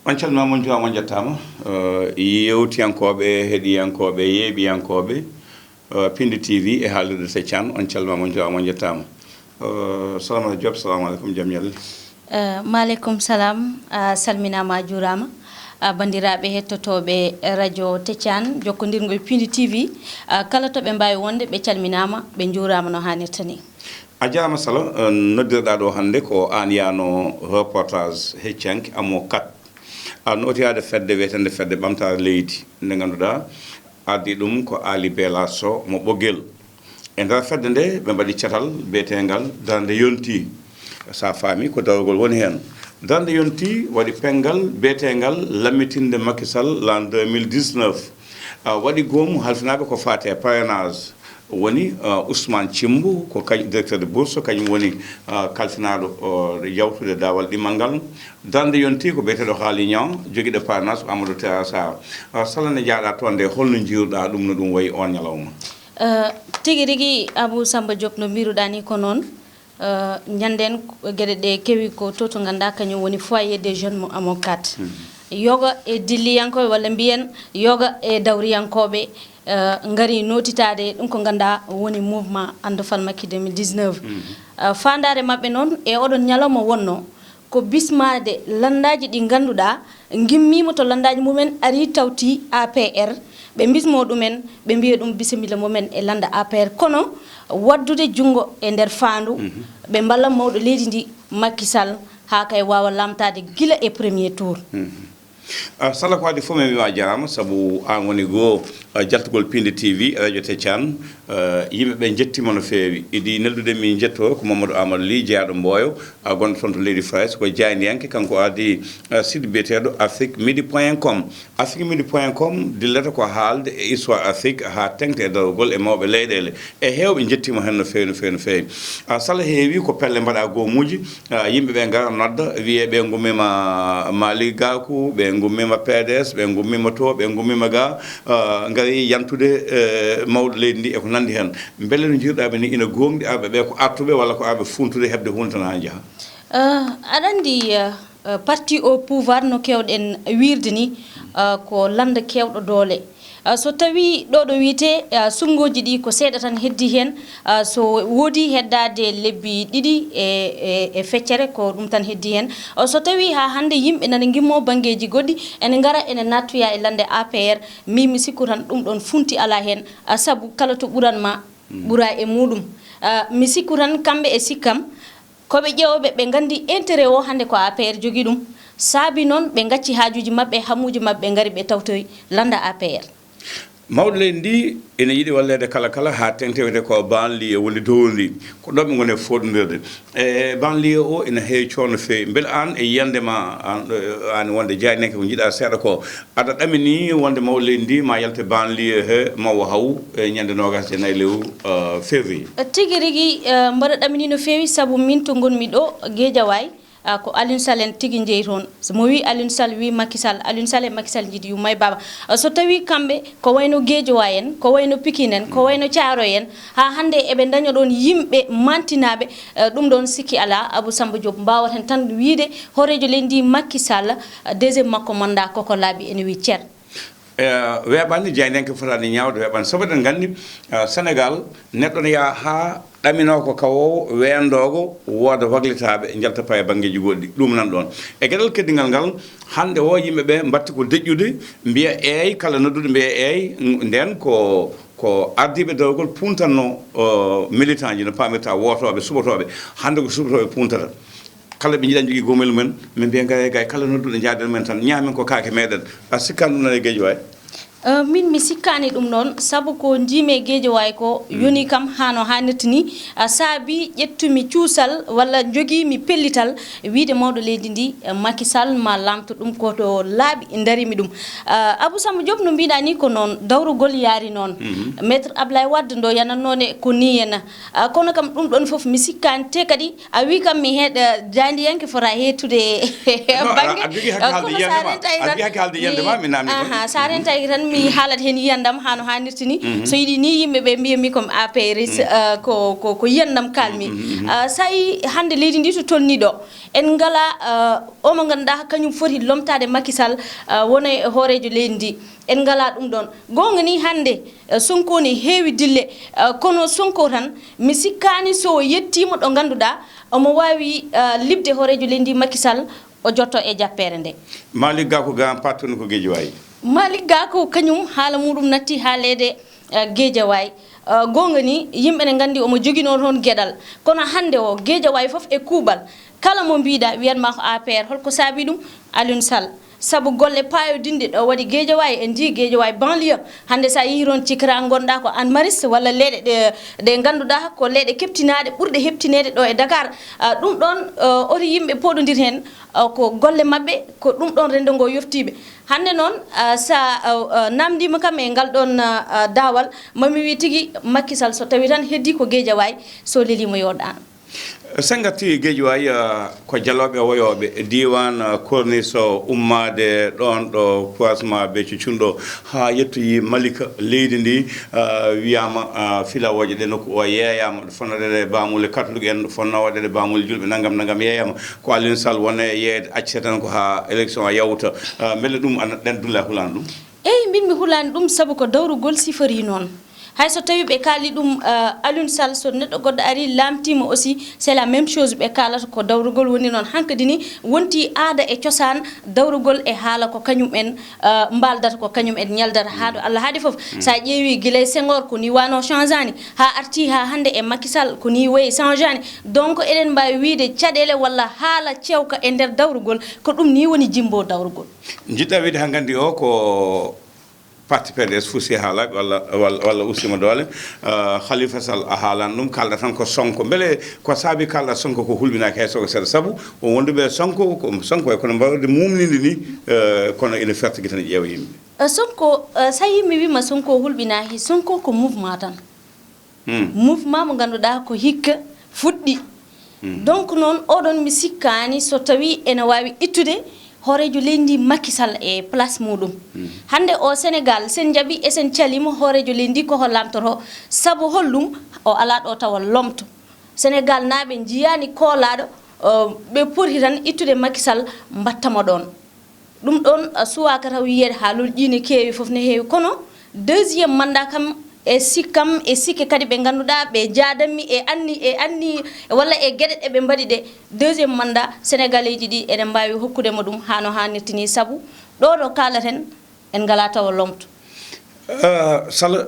on calma mon juma mon jettama yewtiyankoɓe heeɗiyankoɓe yeeɓiyankoɓe Piindi TV e haalirde Seccan on calma mon juma mon jettama salamata Diop salamu aleykum jaam ñalle maaleykum salam salminama juurama bandiraɓe hettotoɓe radio Seccan jokkodirgol Piindi TV kala to ɓe mbawi wonde ɓe calminama ɓe juurama no hannirta ni a jarama Sala noddirɗa ɗo hannde ko an yano reportage heccanki amo 4 notiyade fedde wiyetende fedde ɓamtare leydi nde ganduɗa addi ɗum ko Ali Bela Sow mo ɓoggel e nder fedde nde ɓe mbaɗi catal biyetegal darde yonti sa faami ko darogol woni hen darde yonti waɗi pengal biyetegal lammitinde Macky Sall l'an 2019 waɗi goomu halfinaɓe ko fate parrainage woni Ousmane Thimbu ko kañum directeur de bourse kañum woni kalfinaɗo yawtude dawal ɗimmal ngal darde yonti ko biyeteɗo haali ñaw joguiɗo parrainage ko Amadou Tera Sarr Sala ne jaaɗa toon nde holno jiruɗa ɗum no ɗum wayi on ñalawma tigi rigui Abou Samba Diop no mbiruɗa ni ko noon ñanden gueɗe ɗe kewi ko to ganduɗa kañum woni foyer des jeunes mo amo 4 yoga e dilliyankoɓe walla mbiyen yoga e dawriyankoɓe ngari notitade ɗum ko ganduɗa woni mouvement andofal Macky 2019 fandare mabɓe noon e oɗon ñalawma wonno ko bismade landaji ɗi ganduɗa gimmima to landaji mumen ari tawti APR ɓe bismo ɗumen ɓe mbiya ɗum bisimilla mumen e landa APR kono waddude jungo e nder fandu ɓe mballa mawɗo leydi ndi Macky Sall ha kay wawa lamtade gila e premier tour Sala ko adi fof mi wiima jarama saabu an woni goo jaltugol Piindi TV radio Seccan yimɓeɓe jettima no feewi idi neldude min jetto ko Mamadou Amadou Ly jeeyaɗo Mboyo gonɗo toon to leydi France ko Jaay kanko adi site biyeteɗo afriquemidi.com afriquemidi.com dillata ko haalde e histoire Afrique ha tengte e darogol e mawɓe leyɗele e hewɓe jettima hen no feewi no feewi no feewi Sala heewi ko pelle mbaɗa goomuji yimɓeɓe gara nodda wiye ɓe gummima Mali Gakou ɓe gummima PDS ɓe gummima to ɓe gummima ga ngari yantude mawɗo leydi ndi eko nandi hen beele no jiruɗaɓe ni ina gonɗi arɓe ɓe ko artuɓe walla ko arɓe funtude hebde hunde tan ha jaaha aɗa andi parti au pouvoir no kewɗen wirde ni ko landa kewɗo doole so tawi ɗo ɗo wiyete sungoji ɗi ko seeɗa tan heddi hen so woodi heddade lebbi ɗiɗi e feccere ko ɗum tan heddi hen so tawi ha hande yimɓe nana gimmo banggueji goɗɗi ene gara ene nattoya e lande APR mi sikku tan ɗum ɗon funti ala hen saabu kala to ɓuranma ɓuura e muɗum mi sikku tan kamɓe e sikkam koɓe ƴewoɓe ɓe gandi intérêt o hande ko APR jogui ɗum saabi noon ɓe gacci hajuji mabɓe hamuji mabɓe gari ɓe tawtoy landa APR mawɗo leydi ndi ene yiiɗi wallede kala ha tengtewete ko banlieue woni downdi ko ɗon ɓe goni e foɗodirde e banlieue o ene heewi coono feewi beele an e yiyande ma an wonde jayneke ko jiiɗa seeɗa ko aɗa ɗamini wonde mawɗo leydi ndi ma yalte banlieue he mawo haw e ñande nogas e nayyi lewru février tigui rigui mbaɗa ɗamini no feewi saabu min to gonmi ɗo Guédiawaye ko Aliou Sall en tigui jeeyi toon mo wi Aliou Sall wi Macky Sall Aliou Sall e Macky Sall jiiɗi yummay baba so tawi kamɓe ko wayno Guédiawaye en ko wayno Pikine en ko wayno Thiaroye en ha hande eɓe daña ɗon yimɓe mantinaɓe ɗum ɗon sikki ala Abou Samba Diop mbawaten tan wiide horejo leydi Macky Sall deuxiéme makko mandat koko laaɓi ene wi ceer weeɓani jaynenke fotani ñawde weeɓani sabu eɗen gandi Sénégal neɗɗo ne yaa ha ɗamino ko kawo wendogo wooda waglitaɓe jalta paye banggueji goɗɗi ɗum nan ɗon e gueɗal keddigal ngal hande o yimɓeɓe mbatti ko deƴƴude mbiya eey kala nodduɗo mbiya eey nden ko ardiɓe dawgol puntanno militant ji no pamirta wotoɓe suɓotoɓe hande ko suɓotoɓe puntata kala ɓe jiiɗa jogui gomel mumen min mbiya gay kala nodduɗo jaaden men tan ñaamen ko kaake meɗen a sikkan ɗum nane Guédiawaye min mi sikkani ɗum noon saabu ko jiime Guédiawaye ko yoni kam hano hannirta ni saabi ƴettumi cuusal walla joguimi pellital wiide mawɗo leydi ndi Macky Sall ma lamto ɗum koto laaɓi darimi ɗum Abou Samba Diop no mbiɗa ni ko noon dawrugol yaari noon maître Ablaye Wade ndo yanannone ko ni henna kono kam ɗum ɗon foof mi sikkani te kadi a wi kam mi heeɗa jandiyanke fota hettude banggue kono sa rentay tan sa rentay tan mi haalat hen yiyandam hano hanirtini so yiɗi ni yimɓe ɓe mbiyami comme APRS ko yiyandam kalmi sa yi hande leydi ndi to tolni ɗo en ngala omo ganduɗa kañum foti lomtade Macky Sall wona e hoorejo leydi ndi en ngala ɗum ɗon gonga ni hande Sonko ne heewi dille kono Sonko tan mi sikkani so yettima ɗo ganduɗa omo wawi libde hoorejo leydi ndi Macky Sall o jotto e jappere nde Malick Gakou ga pattuno ko Guédiawaye Malick Gakou kañum haala muɗum natti haalede Guédiawaye gonga ni yimɓe ne gandi omo joguino toon gueɗal kono hande o Guédiawaye foof e kuuɓal kala mo mbiɗa wiyanma ko APR holko saabi ɗum Aliou Sall sabu golle payodinde ɗo waɗi Guédiawaye en jii Guédiawaye banlieue hande sa yeehi toon cikra gonɗa ko Anne Maris walla leyɗe ɗe ganduɗa ko leyɗe keptinaɗe ɓurɗe heptinede ɗo e Dakar ɗum ɗon oti yimɓe poɗodir hen ko golle mabɓe ko ɗum ɗon rendo ngo yoftiɓe hande noon sa namdima kam e ngal ɗon dawal mami wi tigui Macky Sall so tawi tan heddi ko Guédiawaye so lelimo yoɗano sangati Guédiawaye ko jalloɓe woyoɓe diwan cornice o ummade ɗon ɗo croisement be cucunɗo ha yettoyi Malika leydi ndi wiyama filawoje ɗe nokku o yeeyama ɗo fonno waɗede bamule catholique en ɗo fonno waɗede bamule julɓe naggam yeeyama ko Aliou Sall wone yeeyde accete tan ko ha élection yawta beele ɗum ɗen dulla hulani ɗum eyyi min mi hulani ɗum saabu ko dawrugol sifori noon hayso tawi ɓe kaali ɗum Aliou Sall so neɗɗo goɗɗo ari lamtima aussi c'est la même chose ɓe kalata ko dawrugol woni noon hankkadi ni wonti aada e cosaan dawrugol e haala ko kañum en mbaldata ko kañum en ñaldata haɗo Allah haadi foof sa ƴeewi guilay Senghor ko ni wano change ani ha arti ha hande e Macky Sall ko ni wayi change ani donc eɗen mbawi wiide caɗele walla haala cewka e nder dawrugol ko ɗum ni woni jimbo dawrugol jiɗɗa wiide ha gandi o ko parti PDS fusi haalaɓe walla ustima doole Khalifa Sall a haalan ɗum kalɗa tan ko Sonko beele ko saabi kalɗa Sonko ko hulɓinaki hay soko seeɗa saabu o wonduɓe Sonko e kono mbawde mumnide ni kono ene fertigui tan ƴeewa yimɓe Sonko sa yimɓe wima Sonko hulɓinaki Sonko ko mouvement tan mouvement mo ganduɗa ko hikka fuɗɗi donc noon oɗon mi sikkani so tawi ene wawi ittude hoorejo leydi Macky Sall e place muɗum hande o Sénégal sen jaaɓi e sen calima hoorejo leydi ko lamtoto saabu hollum o ala ɗo tawa lomto Sénégal naaɓe jiyani koolaɗo ɓe poti tan ittude Macky Sall mbattamo ɗon ɗum ɗon suwaka taw yiyede haalol ƴiine keewi foof ne heewi kono deuxiéme mandat kam e sikkam e sikke kadi ɓe ganduɗa ɓe jaadanmi e anni walla e gueɗe ɗe ɓe mbaɗi ɗe deuxiéme mandat sénégalais ji ɗi eɗen mbawi hokkudemo ɗum hano hannirtini saabu ɗo ɗo kalaten en ngala tawa lomto Sall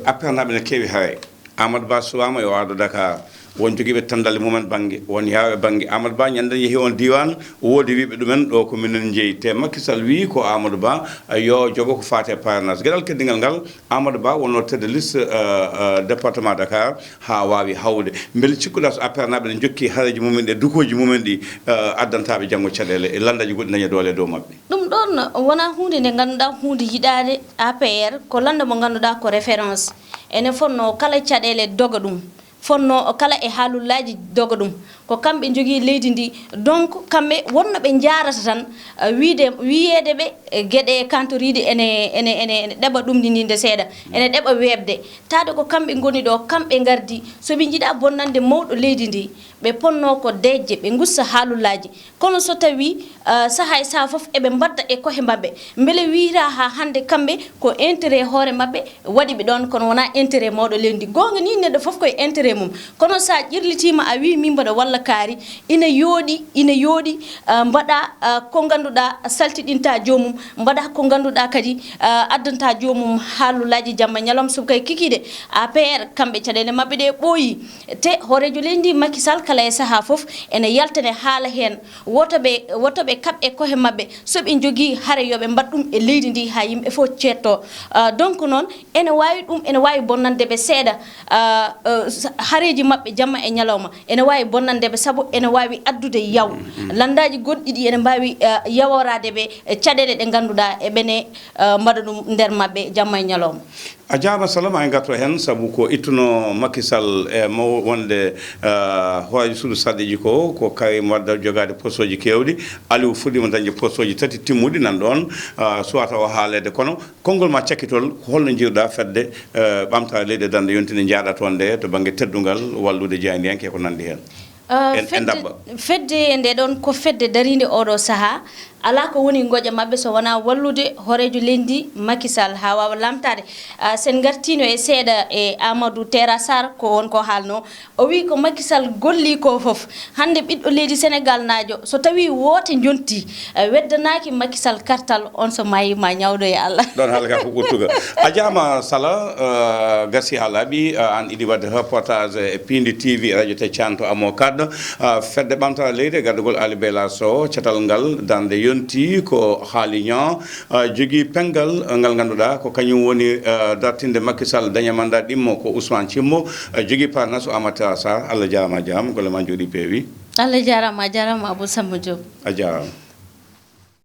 appernaɓe ne keewi hay Amadou Ba suwama yo ardo Dakar won jogiiɓe tandalle mumen banggue won yaawe banggue Amadou Ba ñande yeehi on diwan woodi wiɓe ɗumen ɗo ko minen jeeyi te Macky Sall wi ko Amadou Ba yo jogo ko fate parrainage gueɗal keddigal ngal Amadou Ba wonno tedde liste département Dakar ha wawi hawde beele cikkuɗa so appernaɓe ne jokki hareji mumen ɗe dukoji mumen ɗi addantaɓe janggo caɗele e landaji goɗɗi daña doole dow mabɓe ɗum ɗon wona hunde nde ganduɗa hunde yiɗade APR ko landa mo ganduɗa ko référence ene fonno kala caɗele doga ɗum fonno kala e haalullaji doga ɗum ko kamɓe jogui leydi ndi donc kamɓe wonno ɓe jarata tan wiyede ɓe gueɗe kantoriɗe ene ɗeɓa ɗum ni nde seeɗa ene ɗeɓa webde tade ko kamɓe goni ɗo kamɓe gardi soɓe jiiɗa bonnande mawɗo leydi ndi ɓe ponno ko dejje ɓe gussa haalullaji kono so tawi saha e saha foof eɓe mbadda e kohe mabɓe beele wiyata ha hande kamɓe ko intérêt hoore mabɓe waɗi ɓe ɗon kono wona intérêt mawɗo leydi ndi gonga ni neɗɗo foof koye intérêt mum kono sa ƴirlitima a wi min mbaɗa walla kaari ina yooɗi mbaɗa ko ganduɗa saltiɗinta jomum mbaɗa ko ganduɗa kadi addanta jomum haalullaji jamma ñalawma so kay kikiɗe APR kamɓe caɗele mabɓe ɗe ɓooyi te hoorejo leydi Macky Sall kala e saaha foof ene yaltane haala hen wotoɓe kaɓe kohe mabɓe soɓe jogui haare yoɓe mbat ɗum e leydi ndi ha yimɓe fof cetto donc noon ene wawi ɗum ene wawi bonnande ɓe seeɗa haareji mabɓe jamma e ñalawma ene wawi bonnande be sabu ene wawi addude yaw landaji goddidi ene mbawi yaworade be cadede de ganduda e bene mbada dum nder mabbe jamma nyalom a jaama salama en gatto hen sabu ko ittuno Macky Sall e mo wonde hoye suudu sadiji ko kay wadda jogade postoji kewdi Aliou fudima dañde postoji tati timmudi nan ɗon suwata o haalede kono konngol ma cakkitol holno jiwɗa fedde ɓamta leydi dande yontini jaaɗa toon nde to banggue teddungal wallude jayndiyanke ko nandi hen fedde nde ɗon ko fedde darinde oɗo saaha ala ko woni goƴa mabɓe so wona wallude horejo lendi Macky Sall ha wawa lamtade sen gartino e seeɗa e Amadou Tera Sarr ko wonko haalno o wi ko Macky Sall golli ko foof hande ɓiɗɗo leydi Sénégal najo so tawi woote jonti weddanaki Macky Sall kartal on so mayima ñawdo e Allah ɗon haalaka ko ɓurtuga a jaama Sala gasi ha laaɓi an iɗi wadde reportage e Piindi TV radio te canto amo kaddo fedde ɓamtara leydi e gaddugol Ali Bela Sow catal ngal dande yonti ko haaliño jogui pengal ngal ganduɗa ko kañum woni dartinde Macky Sall daña mandat ɗimmo ko Ousmane Cimmo jogui parnas o Amadou Sarr Allah jarama golle ma jooɗi peewi Allah jarama Abou Samba Diop a jarama